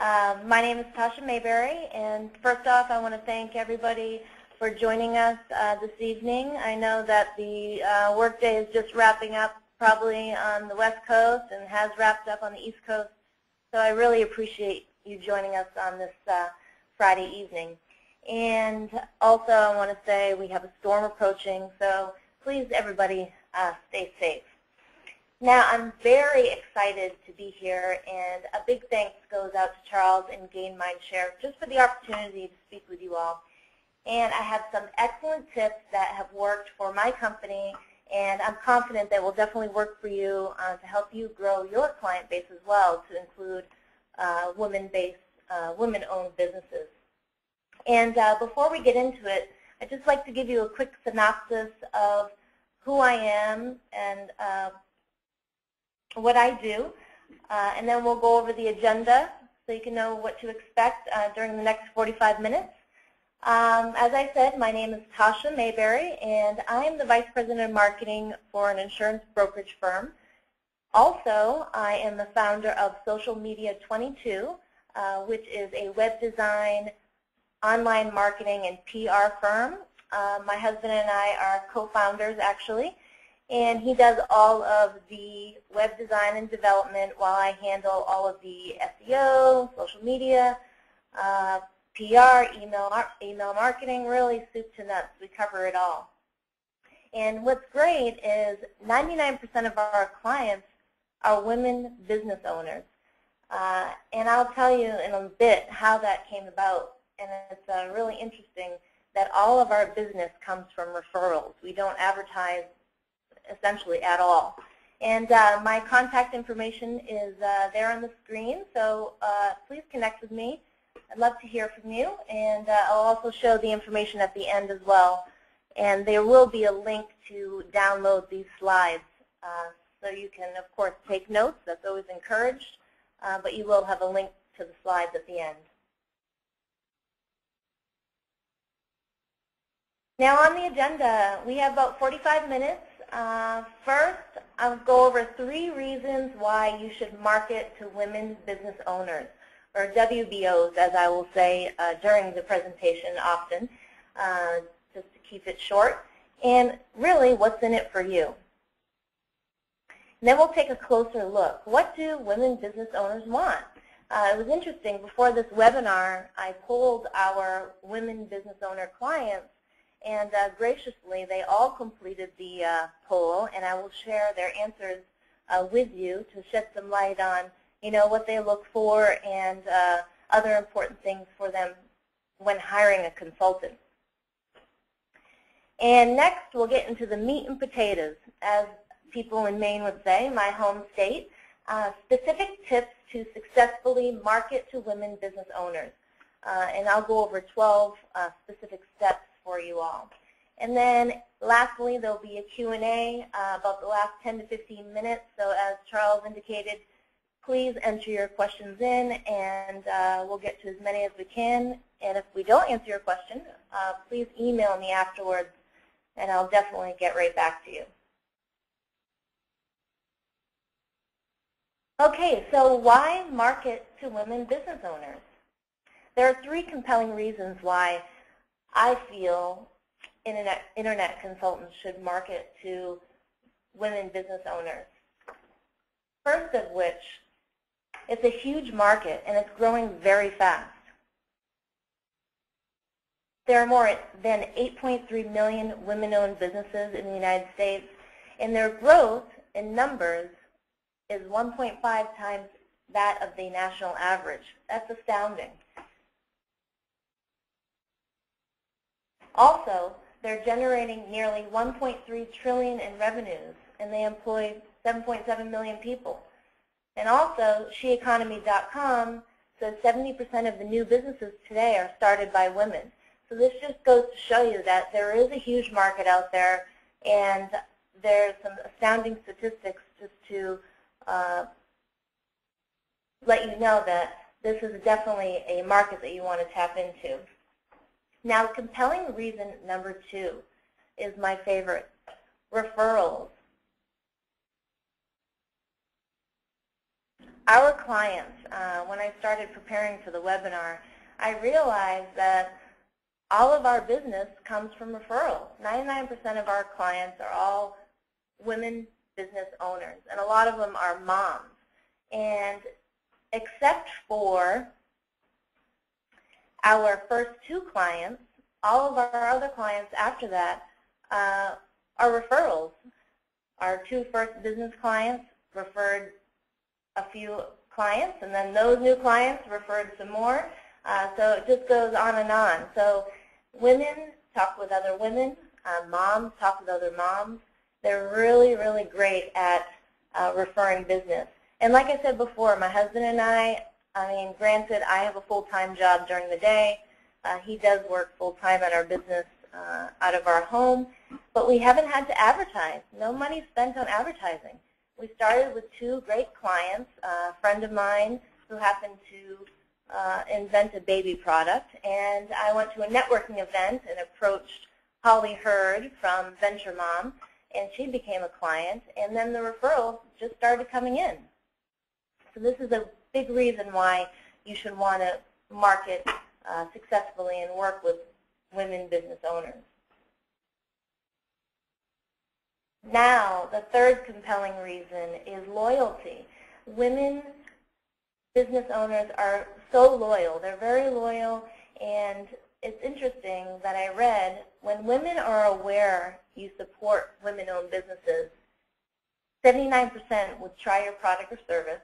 My name is Tasha Mayberry, and first off, I want to thank everybody for joining us this evening. I know that the workday is just wrapping up probably on the West Coast and has wrapped up on the East Coast, so I really appreciate you joining us on this Friday evening. And also, I want to say we have a storm approaching, so please, everybody, stay safe. Now, I'm very excited to be here, and a big thanks goes out to Charles and Gain Mindshare just for the opportunity to speak with you all. And I have some excellent tips that have worked for my company, and I'm confident that will definitely work for you to help you grow your client base as well, to include women-owned businesses. And before we get into it, I'd just like to give you a quick synopsis of who I am and what I do, and then we'll go over the agenda so you can know what to expect during the next 45 minutes. As I said, my name is Tasha Mayberry, and I am the Vice President of Marketing for an insurance brokerage firm. Also, I am the founder of Social Media 22, which is a web design, online marketing, and PR firm. My husband and I are co-founders, actually. And he does all of the web design and development while I handle all of the SEO, social media, PR, email marketing, really soup to nuts. We cover it all. And what's great is 99% of our clients are women business owners. And I'll tell you in a bit how that came about. And it's really interesting that all of our business comes from referrals. We don't advertise essentially at all. And my contact information is there on the screen, so please connect with me. I'd love to hear from you, and I'll also show the information at the end as well. And there will be a link to download these slides, so you can, of course, take notes. That's always encouraged, but you will have a link to the slides at the end. Now on the agenda, we have about 45 minutes. First, I'll go over 3 reasons why you should market to women business owners, or WBOs, as I will say during the presentation often, just to keep it short, and really what's in it for you. And then we'll take a closer look. What do women business owners want? It was interesting, before this webinar, I polled our women business owner clients, and graciously, they all completed the poll, and I will share their answers with you to shed some light on, what they look for and other important things for them when hiring a consultant. And next, we'll get into the meat and potatoes, as people in Maine would say, my home state, specific tips to successfully market to women business owners. And I'll go over 12 specific steps for you all. And then lastly, there'll be a Q&A about the last 10 to 15 minutes. So as Charles indicated, please enter your questions in, and we'll get to as many as we can. And if we don't answer your question, please email me afterwards, and I'll definitely get right back to you. Okay, so why market to women business owners? There are 3 compelling reasons why I feel internet consultants should market to women business owners. First of which, it's a huge market and it's growing very fast. There are more than 8.3 million women-owned businesses in the United States, and their growth in numbers is 1.5 times that of the national average. That's astounding. Also, they're generating nearly $1.3 trillion in revenues, and they employ 7.7 million people. And also, sheeconomy.com says 70% of the new businesses today are started by women. So this just goes to show you that there is a huge market out there, and there's some astounding statistics just to let you know that this is definitely a market that you want to tap into. Now, compelling reason number 2 is my favorite, referrals. our clients, when I started preparing for the webinar, I realized that all of our business comes from referrals. 99% of our clients are all women business owners, and a lot of them are moms. And except for our first 2 clients, all of our other clients after that are referrals. Our 2 first business clients referred a few clients, and then those new clients referred some more. So it just goes on and on. So women talk with other women, moms talk with other moms. They're really, really great at referring business. And like I said before, my husband and I mean, granted, I have a full-time job during the day. He does work full-time at our business out of our home, but we haven't had to advertise. No money spent on advertising. We started with 2 great clients, a friend of mine who happened to invent a baby product, and I went to a networking event and approached Holly Hurd from Venture Mom, and she became a client, and then the referrals just started coming in. So this is a big reason why you should want to market successfully and work with women business owners. Now, the third compelling reason is loyalty. Women business owners are so loyal. They're very loyal, and it's interesting that I read when women are aware you support women-owned businesses, 79% would try your product or service,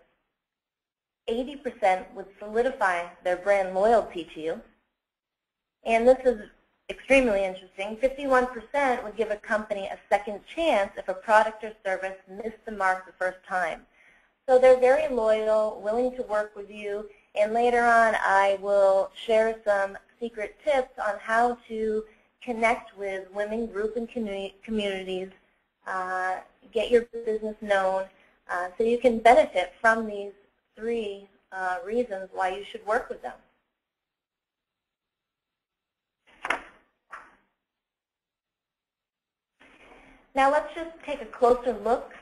80% would solidify their brand loyalty to you, and this is extremely interesting, 51% would give a company a second chance if a product or service missed the mark the first time. So they're very loyal, willing to work with you, and later on I will share some secret tips on how to connect with women group and communities, get your business known, so you can benefit from these 3 reasons why you should work with them. Now let's just take a closer look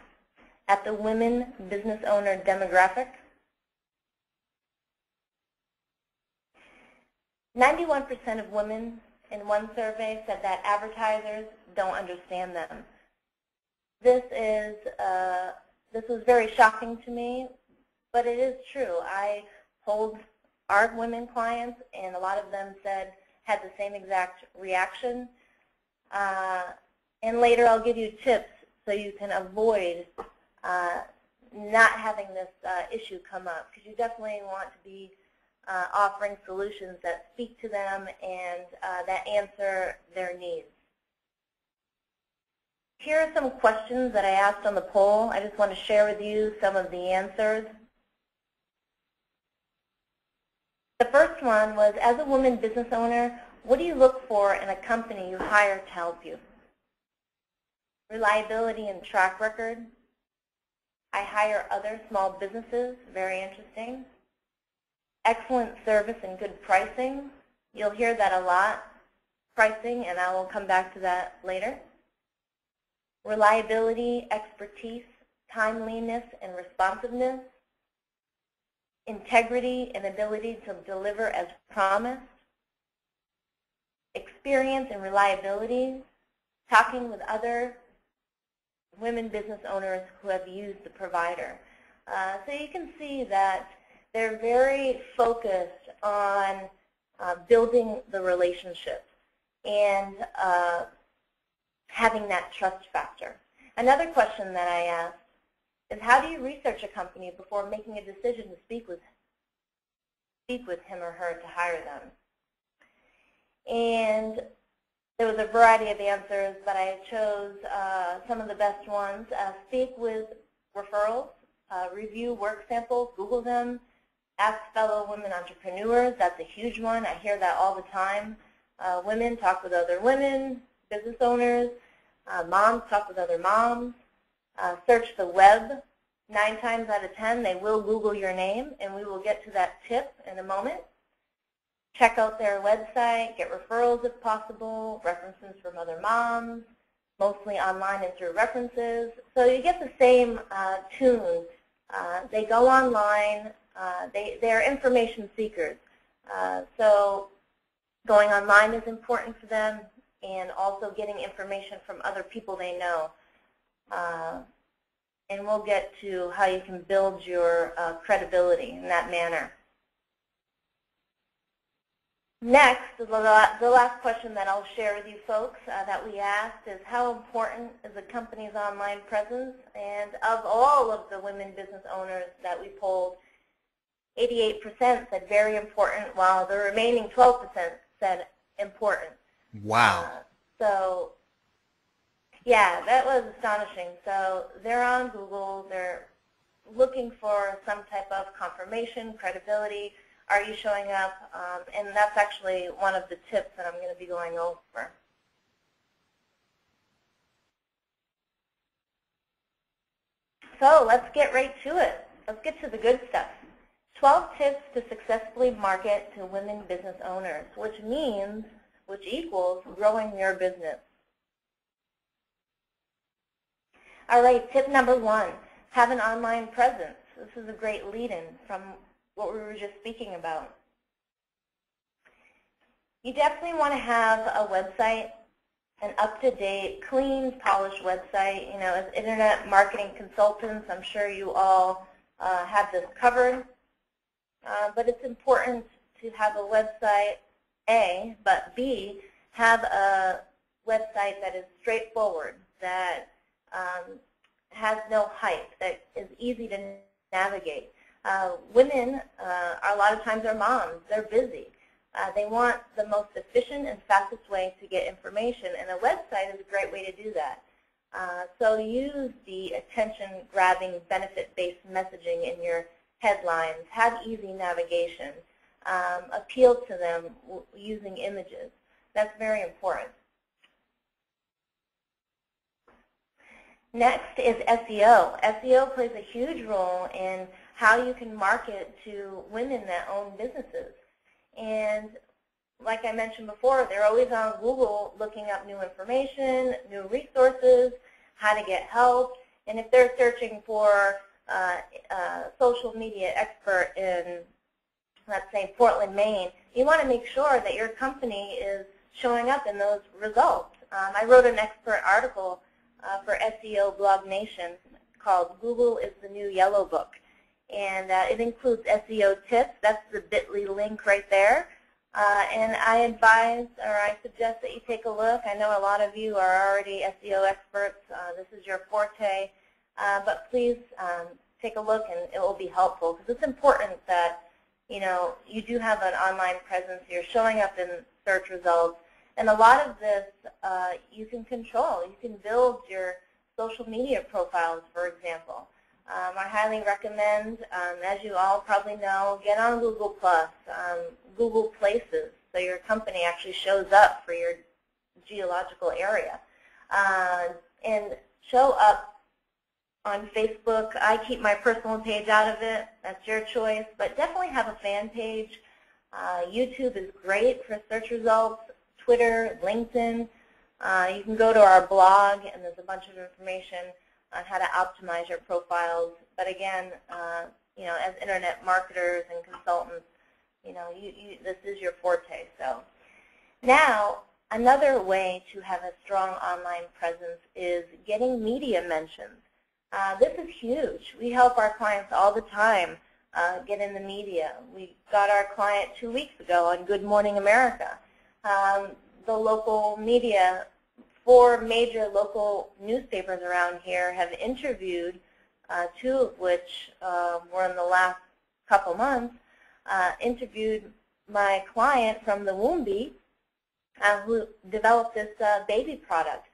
at the women business owner demographic. 91% of women in one survey said that advertisers don't understand them. This was very shocking to me, but it is true. I polled our women clients, and a lot of them had the same exact reaction. And later I'll give you tips so you can avoid not having this issue come up, because you definitely want to be offering solutions that speak to them and that answer their needs. Here are some questions that I asked on the poll. I just want to share with you some of the answers. The first one was, as a woman business owner, what do you look for in a company you hire to help you? Reliability and track record. I hire other small businesses, very interesting. Excellent service and good pricing. You'll hear that a lot, pricing, and I will come back to that later. Reliability, expertise, timeliness, and responsiveness. Integrity and ability to deliver as promised. Experience and reliability, talking with other women business owners who have used the provider. So you can see that they're very focused on building the relationship and having that trust factor. Another question that I asked is, how do you research a company before making a decision to speak with him or her to hire them? And there was a variety of answers, but I chose some of the best ones. Speak with referrals, review work samples, Google them, ask fellow women entrepreneurs. That's a huge one. I hear that all the time. Women talk with other women, business owners. Moms talk with other moms. Search the web. 9 times out of 10, they will Google your name, and we will get to that tip in a moment. Check out their website, get referrals if possible, references from other moms, mostly online and through references. So you get the same tune They go online. They're information seekers. So going online is important for them, and also getting information from other people they know. And we'll get to how you can build your credibility in that manner. Next, the last question that I'll share with you folks that we asked is, how important is a company's online presence? And of all of the women business owners that we polled, 88% said very important, while the remaining 12% said important. Wow. So, yeah, that was astonishing. So they're on Google. They're looking for some type of confirmation, credibility. Are you showing up? And that's actually one of the tips that I'm going to be going over. So let's get right to it. Let's get to the good stuff. 12 tips to successfully market to women business owners, which equals growing your business. All right, tip number 1, have an online presence. This is a great lead-in from what we were just speaking about. You definitely want to have a website, an up-to-date, clean, polished website. You know, as internet marketing consultants, I'm sure you all have this covered. But it's important to have a website, A, but B, have a website that is straightforward, that has no hype, that is easy to navigate. Women, a lot of times, are moms. They're busy. They want the most efficient and fastest way to get information, and a website is a great way to do that. So use the attention-grabbing, benefit-based messaging in your headlines. Have easy navigation. Appeal to them using images. That's very important. Next is SEO. SEO plays a huge role in how you can market to women that own businesses. And like I mentioned before, they're always on Google looking up new information, new resources, how to get help. And if they're searching for a social media expert in, let's say, Portland, Maine, you want to make sure that your company is showing up in those results. I wrote an expert article for SEO Blog Nation called Google is the New Yellow Book. And it includes SEO tips. That's the bit.ly link right there. And I advise, or I suggest that you take a look. I know a lot of you are already SEO experts. This is your forte. But please take a look, and it will be helpful, because it's important that, you know, you do have an online presence. You're showing up in search results. And a lot of this you can control. You can build your social media profiles, for example. I highly recommend, as you all probably know, get on Google+, Google Places, so your company actually shows up for your geological area. And show up on Facebook. I keep my personal page out of it. That's your choice. But definitely have a fan page. YouTube is great for search results. Twitter, LinkedIn. You can go to our blog, and there's a bunch of information on how to optimize your profiles. But again, you know, as internet marketers and consultants, you know, this is your forte. So now, another way to have a strong online presence is getting media mentions. This is huge. We help our clients all the time get in the media. We got our client 2 weeks ago on Good Morning America. The local media, 4 major local newspapers around here have interviewed, 2 of which were in the last couple months, interviewed my client from the Woombi who developed this baby product.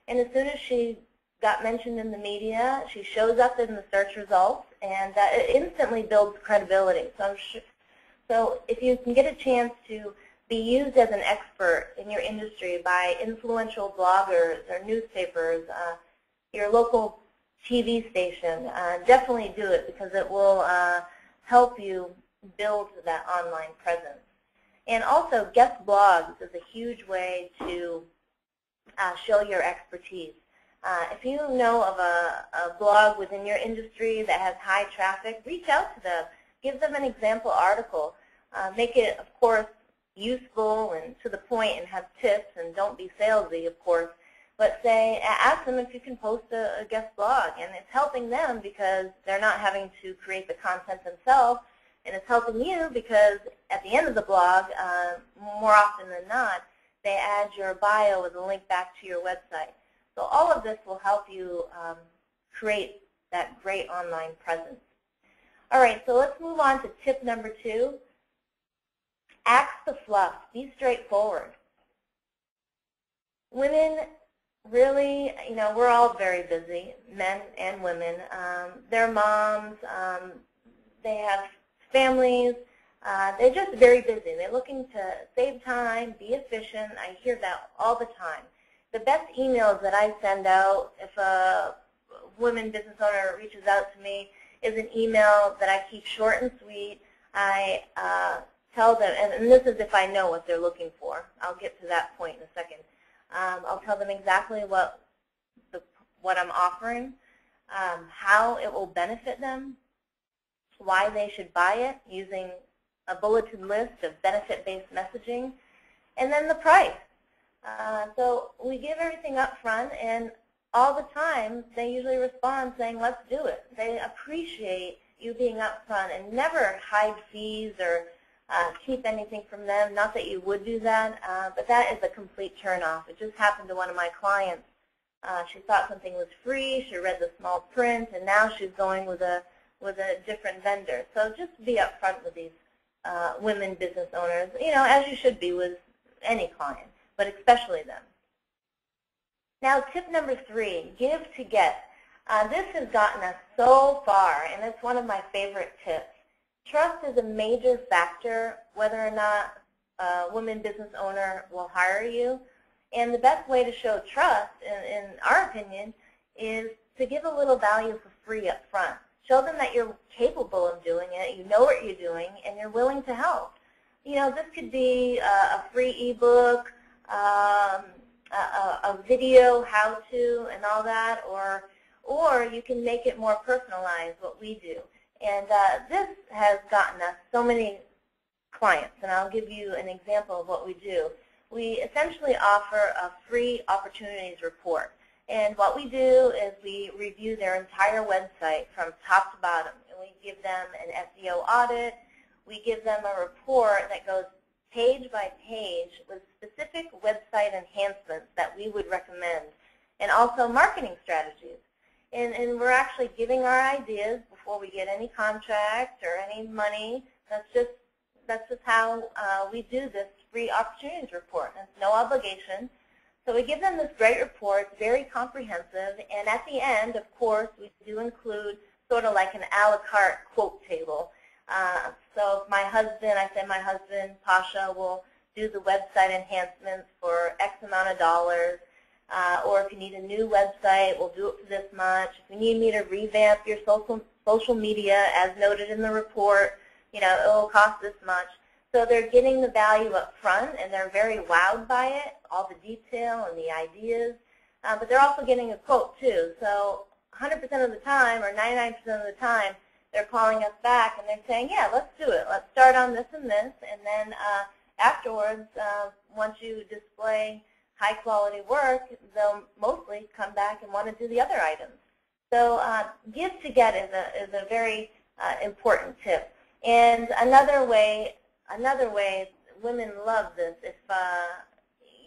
And as soon as she got mentioned in the media, she shows up in the search results, and it instantly builds credibility. So if you can get a chance to be used as an expert in your industry by influential bloggers or newspapers, your local TV station, definitely do it, because it will help you build that online presence. And also, guest blogs is a huge way to show your expertise. If you know of a blog within your industry that has high traffic, reach out to them. Give them an example article. Make it, of course, useful and to the point and have tips, and don't be salesy, of course. But ask them if you can post a guest blog, and it's helping them because they're not having to create the content themselves, and it's helping you because at the end of the blog, more often than not, they add your bio with a link back to your website. So all of this will help you create that great online presence. All right, so let's move on to tip number 2. Axe the fluff. Be straightforward. Women really, we're all very busy, men and women. They're moms. They have families. They're just very busy. They're looking to save time, be efficient. I hear that all the time. The best emails that I send out if a women business owner reaches out to me is an email that I keep short and sweet. I tell them, and this is if I know what they're looking for. I'll get to that point in a second. I'll tell them exactly what I'm offering, how it will benefit them, why they should buy it using a bulleted list of benefit-based messaging, and then the price. So we give everything up front, and all the time they usually respond saying, let's do it. They appreciate you being up front and never hide fees or keep anything from them. Not that you would do that, but that is a complete turnoff. It just happened to one of my clients. She thought something was free, she read the small print, and now she's going with a different vendor. So just be up front with these women business owners, as you should be with any client, but especially them. Now, tip number 3, give to get. This has gotten us so far, and it's one of my favorite tips. Trust is a major factor whether or not a women business owner will hire you. And the best way to show trust, in our opinion, is to give a little value for free up front. Show them that you're capable of doing it, you know what you're doing, and you're willing to help. This could be a free ebook, a video how-to and all that, or you can make it more personalized, what we do. And this has gotten us so many clients, and I'll give you an example of what we do. We essentially offer a free opportunities report. And what we do is we review their entire website from top to bottom. And we give them an SEO audit. We give them a report that goes page by page with specific website enhancements that we would recommend, and also marketing strategies. And we're actually giving our ideas before we get any contract or any money. That's just how we do this free opportunities report. It's no obligation. So we give them this great report, very comprehensive, and at the end, of course, we do include sort of like an a la carte quote table. So if my husband, Tasha, will do the website enhancements for X amount of dollars, or if you need a new website, we'll do it for this much. If you need me to revamp your social media, as noted in the report, it will cost this much. So they're getting the value up front, and they're very wowed by it, all the detail and the ideas. But they're also getting a quote, too. So 100% of the time, or 99% of the time, they're calling us back, and they're saying, yeah, let's do it. Let's start on this and this, and then afterwards, once you display high-quality work, they'll mostly come back and want to do the other items. So give to get is a very important tip. And another way women love this, if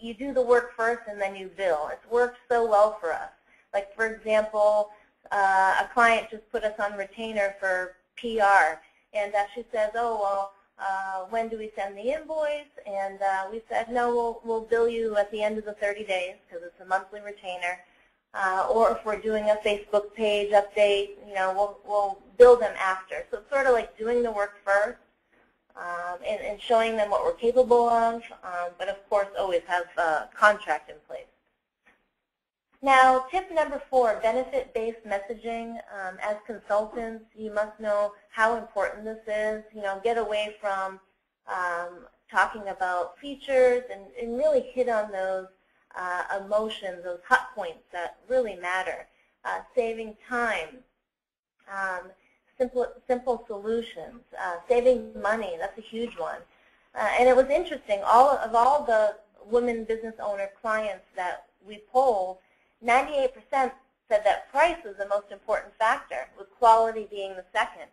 you do the work first and then you bill. It's worked so well for us. Like, for example, a client just put us on retainer for PR, and she says, oh, well, when do we send the invoice? And we said, no, we'll bill you at the end of the 30 days because it's a monthly retainer. Or if we're doing a Facebook page update, we'll bill them after. So it's sort of like doing the work first and showing them what we're capable of, but of course always have a contract in place. Now, tip number 4, benefit-based messaging. As consultants, you must know how important this is. Get away from talking about features and really hit on those emotions, those hot points that really matter, saving time, simple solutions, saving money. That's a huge one. And it was interesting. All the women business owner clients that we polled, 98% said that price was the most important factor, with quality being the second.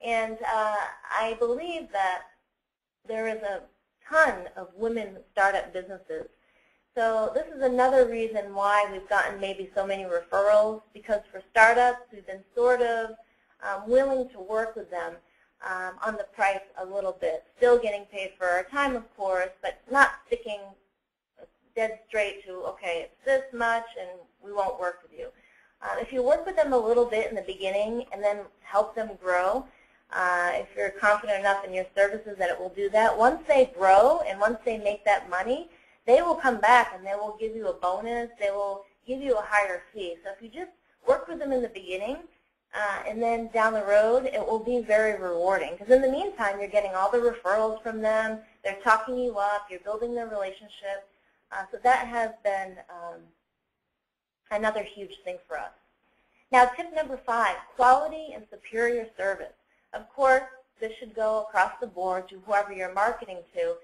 And I believe that there is a ton of women startup businesses. So this is another reason why we've gotten maybe so many referrals, because for startups, we've been sort of willing to work with them on the price a little bit, still getting paid for our time, of course, but not sticking dead straight to, okay, it's this much and we won't work with you. If you work with them a little bit in the beginning and then help them grow, if you're confident enough in your services that it will do that, once they grow and once they make that money, they will come back and they will give you a bonus, they will give you a higher fee. So if you just work with them in the beginning and then down the road, it will be very rewarding. Because in the meantime, you're getting all the referrals from them, they're talking you up, you're building their relationship. So that has been another huge thing for us. Now, tip number 5, quality and superior service. Of course, this should go across the board to whoever you're marketing to,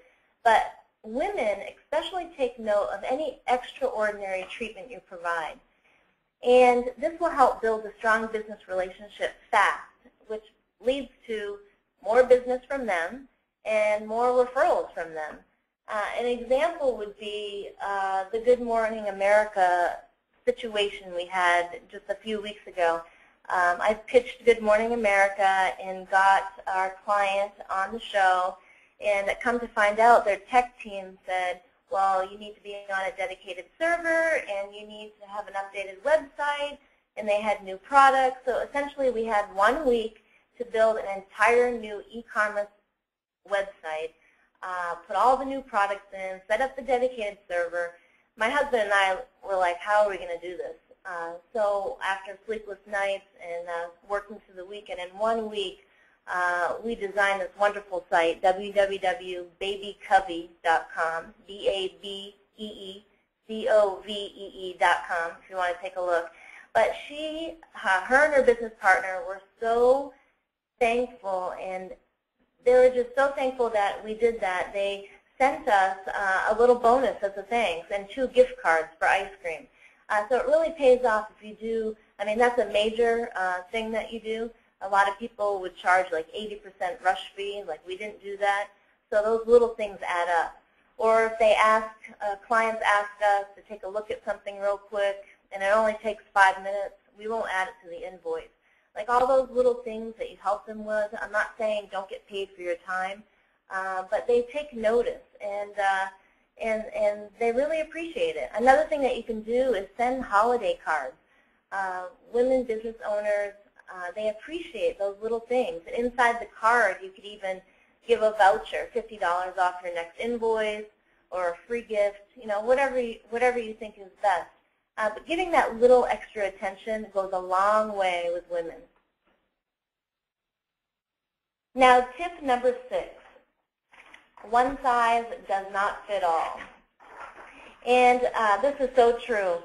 but women especially take note of any extraordinary treatment you provide. And this will help build a strong business relationship fast, which leads to more business from them and more referrals from them. An example would be the Good Morning America situation we had just a few weeks ago. I pitched Good Morning America and got our client on the show, and come to find out their tech team said, well, you need to be on a dedicated server and you need to have an updated website, and they had new products. So essentially we had 1 week to build an entire new e-commerce website, put all the new products in, set up the dedicated server. My husband and I were like, how are we going to do this? So after sleepless nights and working through the weekend, in 1 week, we designed this wonderful site, www.babycovey.com, BABEECOVEE.com, if you want to take a look. But her and her business partner were so thankful, and they were just so thankful that we did that. They sent us a little bonus as a thanks and 2 gift cards for ice cream. So it really pays off if you do. I mean, that's a major thing that you do. A lot of people would charge like 80% rush fee, like we didn't do that. So those little things add up. Or if they clients ask us to take a look at something real quick and it only takes 5 minutes, we won't add it to the invoice. Like all those little things that you help them with, I'm not saying don't get paid for your time, but they take notice and they really appreciate it. Another thing that you can do is send holiday cards. Women business owners, they appreciate those little things. And inside the card, you could even give a voucher, $50 off your next invoice, or a free gift, you know, whatever you think is best. But giving that little extra attention goes a long way with women. Now, tip number 6, one size does not fit all. And this is so true.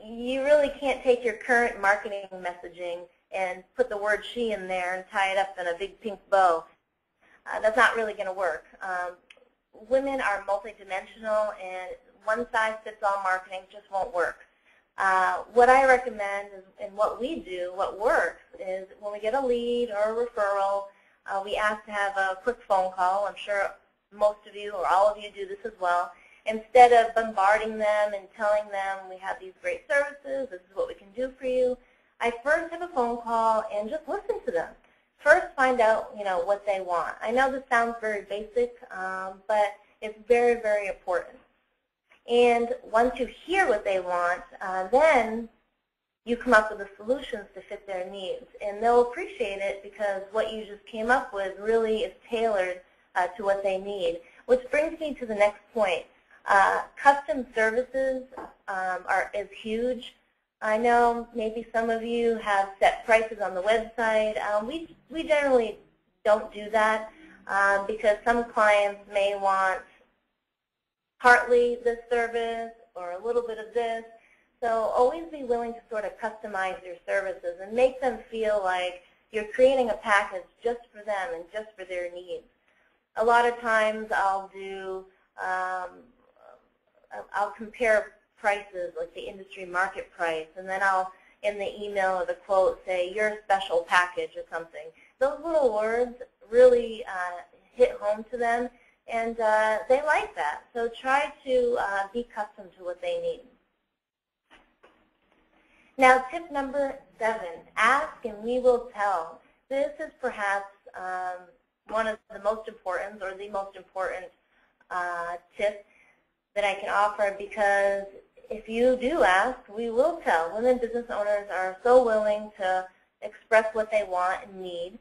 You really can't take your current marketing messaging and put the word she in there and tie it up in a big pink bow. That's not really going to work. Women are multidimensional, and one size fits all marketing just won't work. What I recommend is, and what we do, what works, is when we get a lead or a referral, we ask to have a quick phone call. I'm sure most of you or all of you do this as well. Instead of bombarding them and telling them we have these great services, this is what we can do for you, I first have a phone call and just listen to them. First find out, you know, what they want. I know this sounds very basic, but it's very, very important. And once you hear what they want, then you come up with the solutions to fit their needs. And they'll appreciate it because what you just came up with really is tailored to what they need. Which brings me to the next point. Custom services is huge. I know maybe some of you have set prices on the website. We generally don't do that because some clients may want partly this service or a little bit of this. So always be willing to sort of customize your services and make them feel like you're creating a package just for them and just for their needs. A lot of times I'll do, I'll compare prices, like the industry market price, and then I'll, in the email or the quote, say your special package or something. Those little words really hit home to them, and they like that. So try to be custom to what they need. Now, tip number 7, ask and we will tell. This is perhaps one of the most important, or the most important tip that I can offer, because if you do ask, we will tell. Women business owners are so willing to express what they want and need,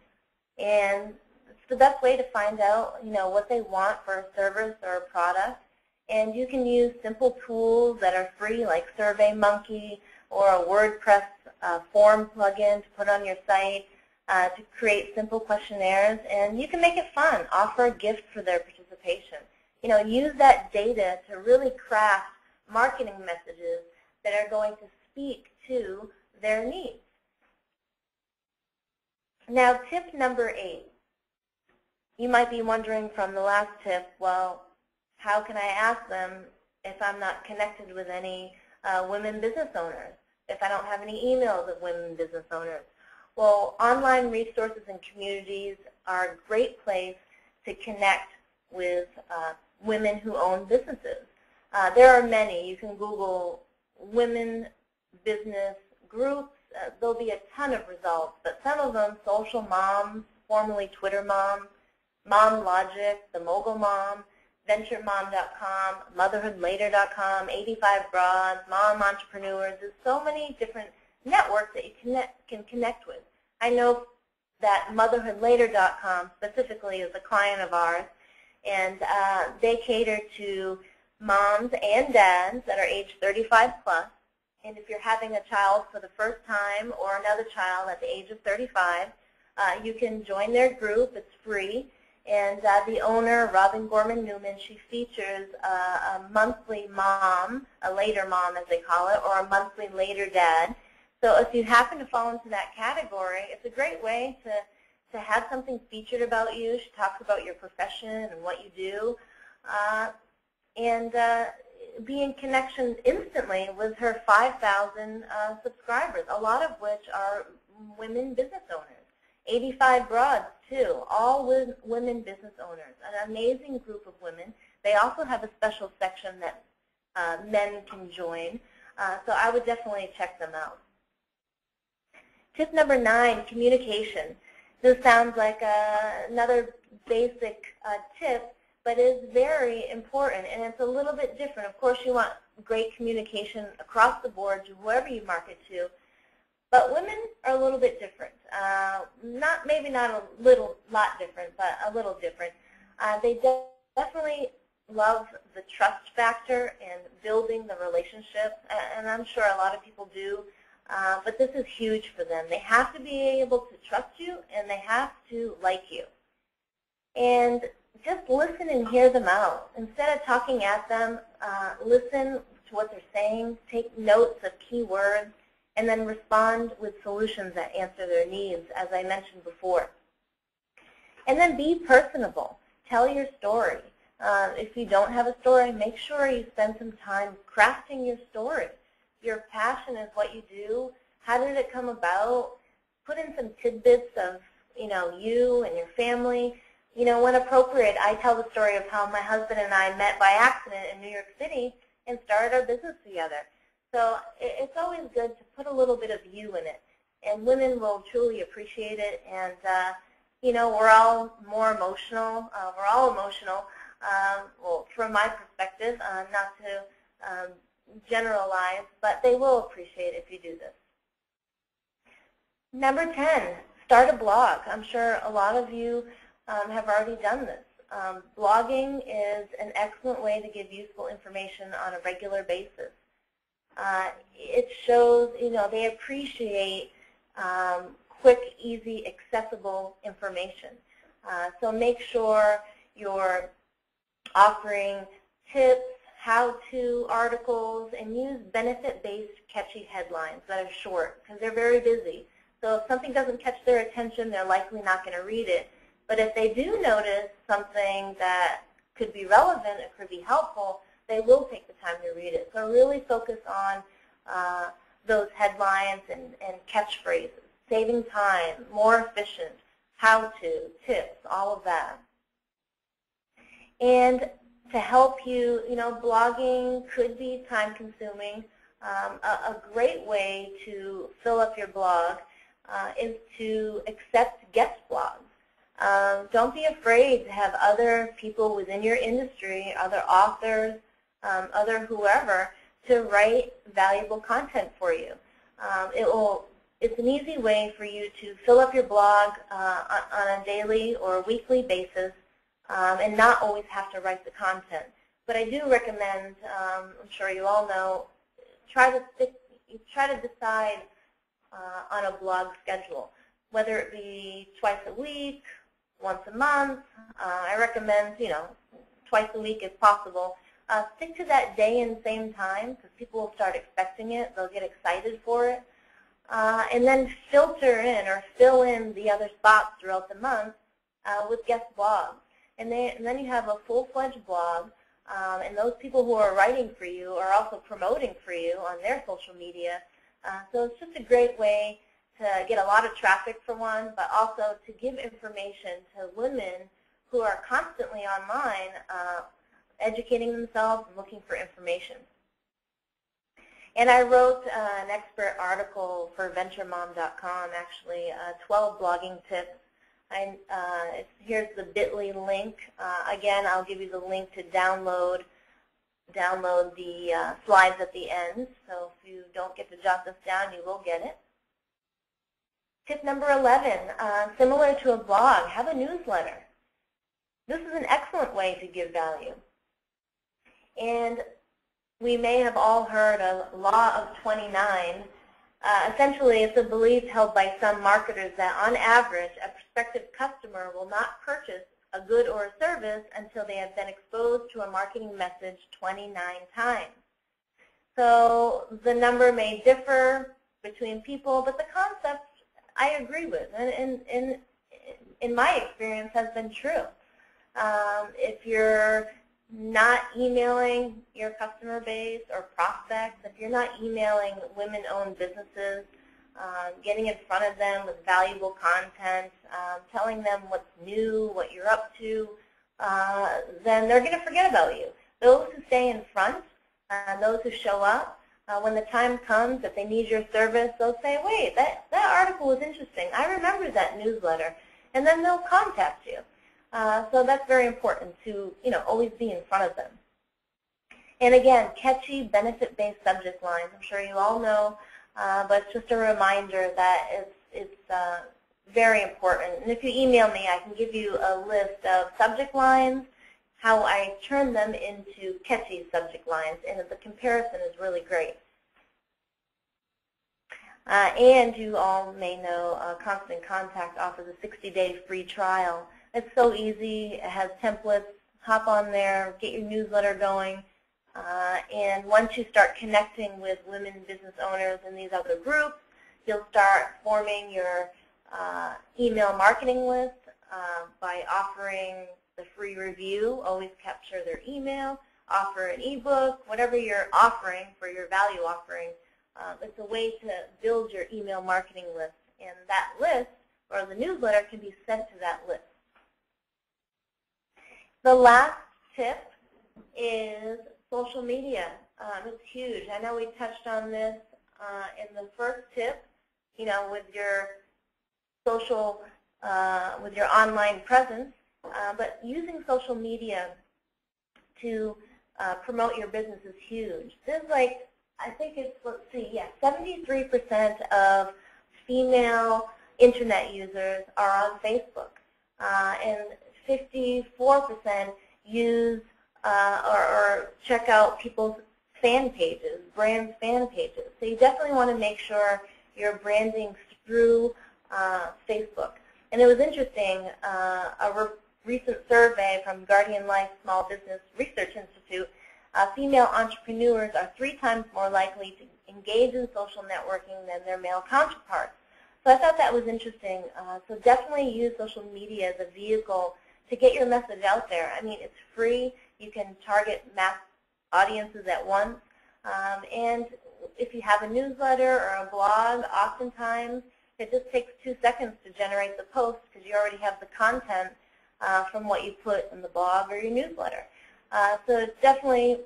and it's the best way to find out, what they want for a service or a product. And you can use simple tools that are free, like SurveyMonkey, or a WordPress form plugin to put on your site to create simple questionnaires. And you can make it fun. Offer a gift for their participation. Use that data to really craft marketing messages that are going to speak to their needs. Now, tip number 8. You might be wondering from the last tip, well, how can I ask them if I'm not connected with any women business owners, if I don't have any emails of women business owners? Well, online resources and communities are a great place to connect with women who own businesses. There are many. You can Google women business groups. There'll be a ton of results, but some of them, Social Moms, formerly Twitter Mom, Mom Logic, The Mogul Mom, VentureMom.com, MotherhoodLater.com, 85 Broads, Mom Entrepreneurs. There's so many different networks that you can connect with. I know that MotherhoodLater.com specifically is a client of ours, and they cater to moms and dads that are age 35 plus. And if you're having a child for the first time or another child at the age of 35, you can join their group. It's free. And the owner, Robin Gorman Newman, she features a monthly mom, a later mom as they call it, or a monthly later dad. So if you happen to fall into that category, it's a great way to have something featured about you. She talks about your profession and what you do, and be in connection instantly with her 5,000 subscribers, a lot of which are women business owners. 85 Broads, too, all women business owners, an amazing group of women. They also have a special section that men can join, so I would definitely check them out. Tip number 9, communication. This sounds like another basic tip, but is very important, and it's a little bit different. Of course, you want great communication across the board to whoever you market to, but women are a little bit different. Maybe not a lot different, but a little different. They definitely love the trust factor and building the relationship, and I'm sure a lot of people do, but this is huge for them. They have to be able to trust you, and they have to like you. And just listen and hear them out. Instead of talking at them, listen to what they're saying, take notes of key words, and then respond with solutions that answer their needs, as I mentioned before. And then be personable. Tell your story. If you don't have a story, make sure you spend some time crafting your story. Your passion is what you do. How did it come about? Put in some tidbits of, you and your family. When appropriate, I tell the story of how my husband and I met by accident in New York City and started our business together. So it's always good to put a little bit of you in it, and women will truly appreciate it. And we're all more emotional. We're all emotional. Well, from my perspective, not to generalize, but they will appreciate it if you do this. Number 10, start a blog. I'm sure a lot of you have already done this. Blogging is an excellent way to give useful information on a regular basis. It shows, they appreciate quick, easy, accessible information. So make sure you're offering tips, how-to articles, and use benefit-based catchy headlines that are short because they're very busy. So if something doesn't catch their attention, they're likely not going to read it. But if they do notice something that could be relevant, it could be helpful, they will take the time to read it. So really focus on those headlines and catchphrases, saving time, more efficient, how-to, tips, all of that. And to help you, blogging could be time-consuming. A great way to fill up your blog is to accept guest blogs. Don't be afraid to have other people within your industry, other authors, other whoever, to write valuable content for you. It's an easy way for you to fill up your blog on a daily or weekly basis and not always have to write the content. But I do recommend, I'm sure you all know, try to decide on a blog schedule, whether it be twice a week, once a month. I recommend, twice a week if possible. Stick to that day and same time because people will start expecting it. They'll get excited for it. And then filter in or fill in the other spots throughout the month with guest blogs. And then you have a full-fledged blog, and those people who are writing for you are also promoting for you on their social media. So it's just a great way to get a lot of traffic for one, but also to give information to women who are constantly online educating themselves and looking for information. And I wrote an expert article for VentureMom.com, actually, 12 blogging tips. Here's the bit.ly link. Again, I'll give you the link to download the slides at the end. So if you don't get to jot this down, you will get it. Tip number 11, similar to a blog, have a newsletter. This is an excellent way to give value. And we may have all heard of Law of 29. Essentially, it's a belief held by some marketers that on average, a prospective customer will not purchase a good or a service until they have been exposed to a marketing message 29 times. So the number may differ between people, but the concept I agree with, and in my experience has been true. If you're not emailing your customer base or prospects, if you're not emailing women-owned businesses, getting in front of them with valuable content, telling them what's new, what you're up to, then they're going to forget about you. Those who stay in front, those who show up, when the time comes that they need your service, they'll say, wait, that article was interesting. I remember that newsletter. And then they'll contact you. So that's very important to, always be in front of them. And again, catchy benefit-based subject lines. I'm sure you all know, but it's just a reminder that it's very important. And if you email me, I can give you a list of subject lines, how I turn them into catchy subject lines, and the comparison is really great. And you all may know Constant Contact offers a 60-day free trial. It's so easy. It has templates. Hop on there, get your newsletter going, and once you start connecting with women business owners in these other groups, you'll start forming your email marketing list by offering the free review, always capture their email, offer an ebook, whatever you're offering for your value offering. It's a way to build your email marketing list, and that list or the newsletter can be sent to that list. The last tip is social media. It's huge. I know we touched on this in the first tip, with your social, with your online presence, but using social media to promote your business is huge. There's I think it's, 73% of female internet users are on Facebook, and 54% use or check out people's fan pages, brands' fan pages. So you definitely want to make sure you're branding through Facebook. And it was interesting, a recent survey from Guardian Life Small Business Research Institute female entrepreneurs are 3 times more likely to engage in social networking than their male counterparts. So I thought that was interesting. So definitely use social media as a vehicle to get your message out there. I mean, it's free. You can target mass audiences at once. And if you have a newsletter or a blog, oftentimes it just takes 2 seconds to generate the post because you already have the content from what you put in the blog or your newsletter. So definitely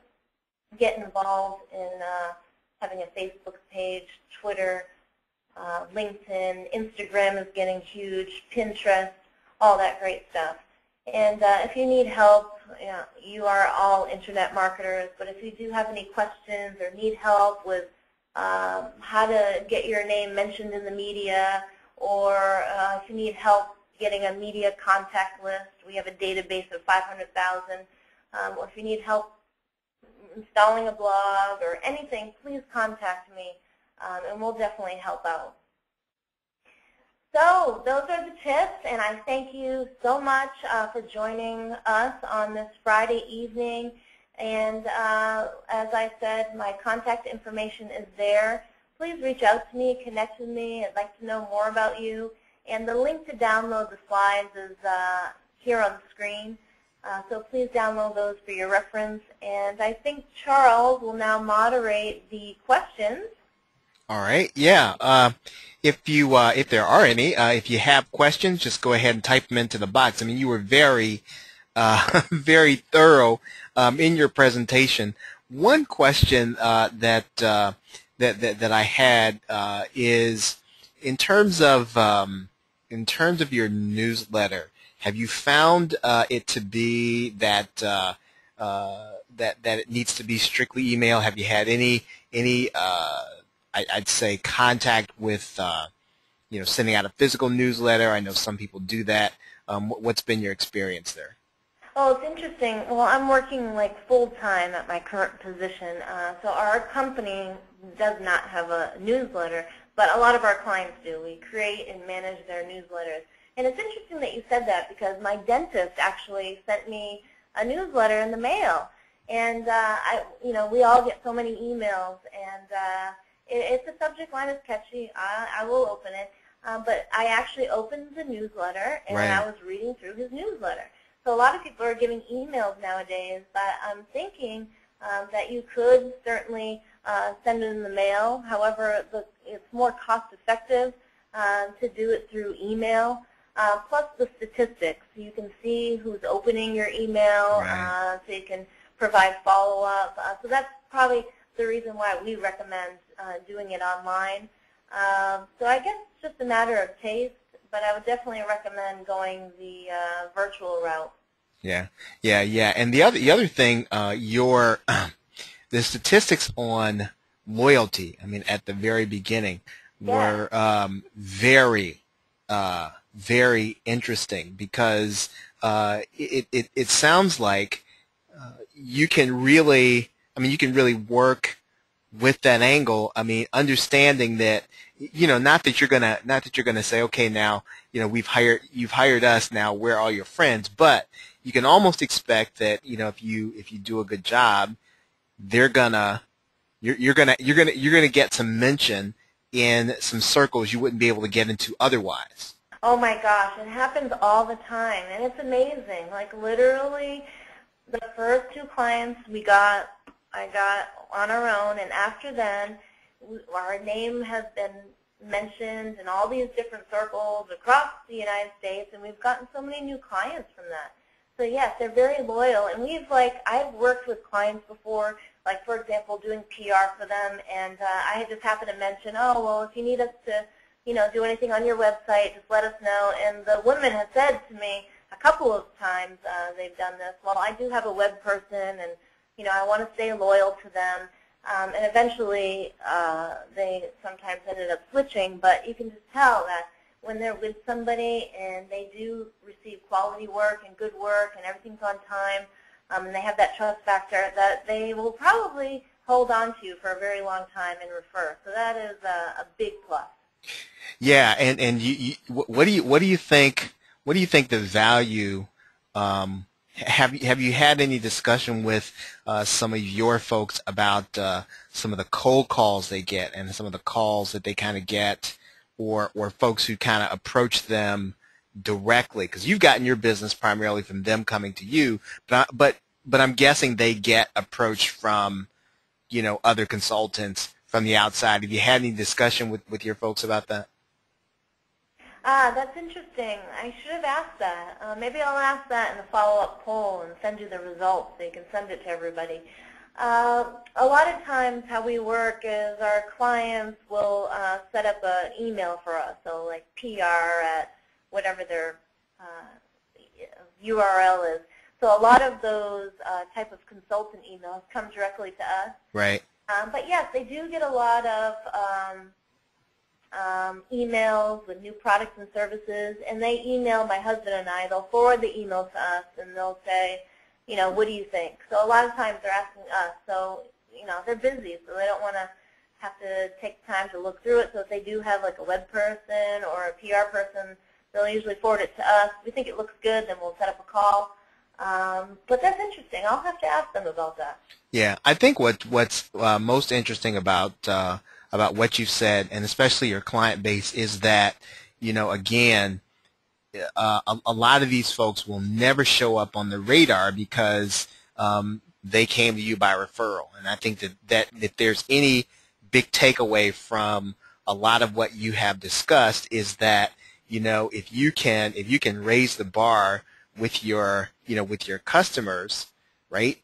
get involved in having a Facebook page, Twitter, LinkedIn, Instagram is getting huge, Pinterest, all that great stuff. And if you need help, you are all internet marketers, but if you do have any questions or need help with how to get your name mentioned in the media, or if you need help getting a media contact list, we have a database of 500,000, or if you need help installing a blog or anything, please contact me, and we'll definitely help out. So those are the tips, and I thank you so much for joining us on this Friday evening. And as I said, my contact information is there. Please reach out to me, connect with me. I'd like to know more about you. And the link to download the slides is here on the screen. So please download those for your reference. And I think Charles will now moderate the questions. All right. Yeah. If there are any, if you have questions, just go ahead and type them into the box. I mean, you were very, very thorough in your presentation. One question that I had is in terms of your newsletter. Have you found it to be that that it needs to be strictly email? Have you had any I'd say contact with sending out a physical newsletter? I know some people do that. What's been your experience there? Oh, it's interesting. Well, I'm working like full-time at my current position, so our company does not have a newsletter, but a lot of our clients do. We create and manage their newsletters. And it's interesting that you said that because my dentist actually sent me a newsletter in the mail. And, we all get so many emails, and if the subject line is catchy, I will open it. But I actually opened the newsletter, and right. I was reading through his newsletter. So a lot of people are getting emails nowadays, but I'm thinking that you could certainly send it in the mail. However, it's more cost-effective to do it through email. Plus the statistics. You can see who's opening your email, right. So you can provide follow-up. So that's probably the reason why we recommend doing it online. So I guess it's just a matter of taste, but I would definitely recommend going the virtual route. Yeah. And the other thing, the statistics on loyalty. I mean, at the very beginning, were very interesting because it sounds like you can really work with that angle. I mean, understanding that not that you're gonna say, okay, now you've hired us, now we're all your friends, but you can almost expect that if you do a good job, you're gonna get some mention in some circles you wouldn't be able to get into otherwise. Oh my gosh, it happens all the time, and it's amazing. Like literally, the first 2 clients I got on our own, and after then, our name has been mentioned in all these different circles across the United States, and we've gotten so many new clients from that. So yes, they're very loyal, and I've worked with clients before, like for example, doing PR for them, and I had just happened to mention, oh well, if you need us to do anything on your website, just let us know. And the woman has said to me a couple of times they've done this, well, I do have a web person, and I want to stay loyal to them. And eventually they sometimes ended up switching, but you can just tell that when they're with somebody and they do receive quality work and good work and everything's on time, and they have that trust factor, that they will probably hold on to you for a very long time and refer. So that is a big plus. Yeah, and what do you think the value Have you had any discussion with some of your folks about some of the cold calls they get and some of the calls that they kind of get, or folks who kind of approach them directly? Because you've gotten your business primarily from them coming to you, but I'm guessing they get approached from, you know, other consultants from the outside. Have you had any discussion with your folks about that? That's interesting. I should have asked that. Maybe I'll ask that in a follow-up poll and send you the results so you can send it to everybody. A lot of times how we work is our clients will set up an email for us, so like PR at whatever their URL is. So a lot of those type of consultant emails come directly to us. Right. But yes, they do get a lot of emails with new products and services, and they email my husband and I. They'll forward the email to us, and they'll say, you know, what do you think? So a lot of times they're asking us. So, you know, they're busy, so they don't want to have to take time to look through it. So if they do have like a web person or a PR person, they'll usually forward it to us. If we think it looks good, then we'll set up a call. But that's interesting. I'll have to ask them about that. Yeah, I think what's most interesting about what you've said, and especially your client base, is that, you know, again, a lot of these folks will never show up on the radar because they came to you by referral. And I think that if there's any big takeaway from a lot of what you have discussed is that, you know, if you can raise the bar with your, you know, with your customers, right?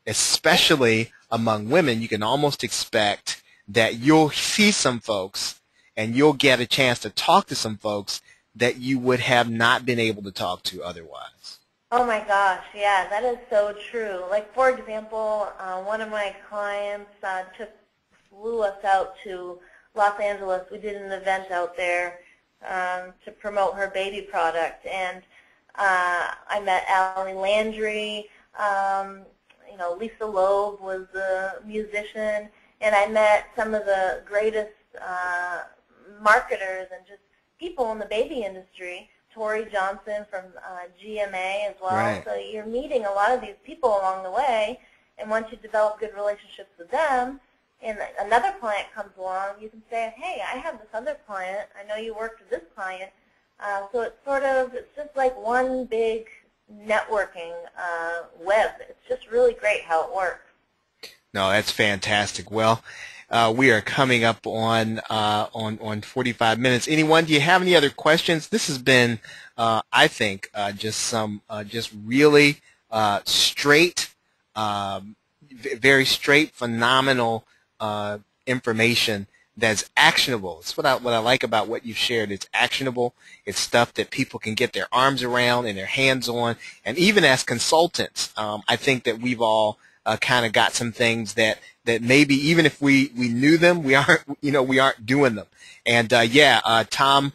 Especially among women, you can almost expect that you'll see some folks and you'll get a chance to talk to some folks that you would have not been able to talk to otherwise. Oh my gosh, yeah, that is so true. Like, for example, one of my clients flew us out to Los Angeles. We did an event out there to promote her baby product, and I met Allie Landry. You know, Lisa Loeb was the musician, and I met some of the greatest marketers and just people in the baby industry. Tori Johnson from GMA as well. Right. So you're meeting a lot of these people along the way, and once you develop good relationships with them, and another client comes along, you can say, hey, I have this other client. I know you worked with this client. So it's just like one big networking web. It's just really great how it works. No, that's fantastic. Well, we are coming up on 45 minutes. Anyone, do you have any other questions? This has been, I think, just really straight, very straight, phenomenal information that's actionable. It's what I like about what you've shared. It's actionable. It's stuff that people can get their arms around and their hands on. And even as consultants, I think that we've all kind of got some things that maybe even if we knew them, we aren't doing them. And Tom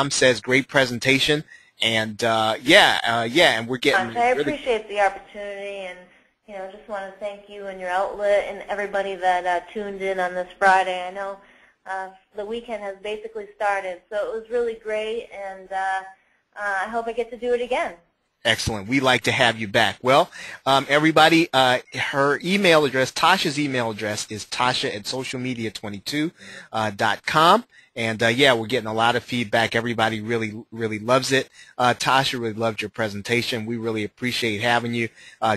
says great presentation. And and we're getting. I appreciate the opportunity, and just want to thank you and your outlet and everybody that tuned in on this Friday. I know the weekend has basically started, so it was really great, and I hope I get to do it again. Excellent. We'd like to have you back. Well, everybody, her email address, Tasha's email address is tasha@socialmedia22.com. And, we're getting a lot of feedback. Everybody really, really loves it. Tasha, really loved your presentation. We really appreciate having you.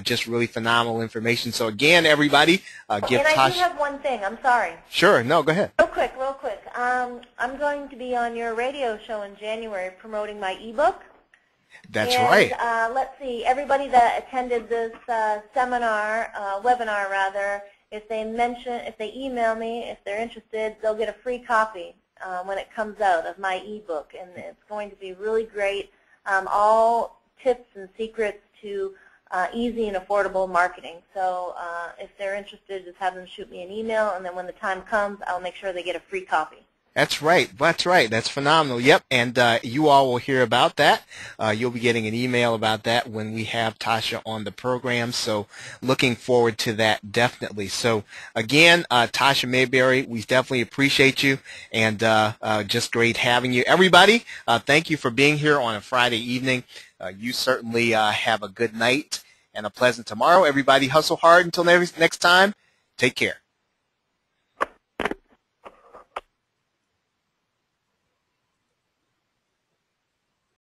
Just really phenomenal information. So, again, everybody, give Tasha... And I do have one thing. I'm sorry. Sure. No, go ahead. Real quick. I'm going to be on your radio show in January promoting my ebook. That's right. Let's see, everybody that attended this webinar rather, if they email me, if they're interested, they'll get a free copy when it comes out of my ebook, and it's going to be really great. All tips and secrets to easy and affordable marketing. So if they're interested, just have them shoot me an email, and then when the time comes, I'll make sure they get a free copy. That's right. That's right. That's phenomenal. Yep. And you all will hear about that. You'll be getting an email about that when we have Tasha on the program. So looking forward to that definitely. So again, Tasha Mayberry, we definitely appreciate you and just great having you. Everybody, thank you for being here on a Friday evening. You certainly have a good night and a pleasant tomorrow. Everybody hustle hard until next time. Take care.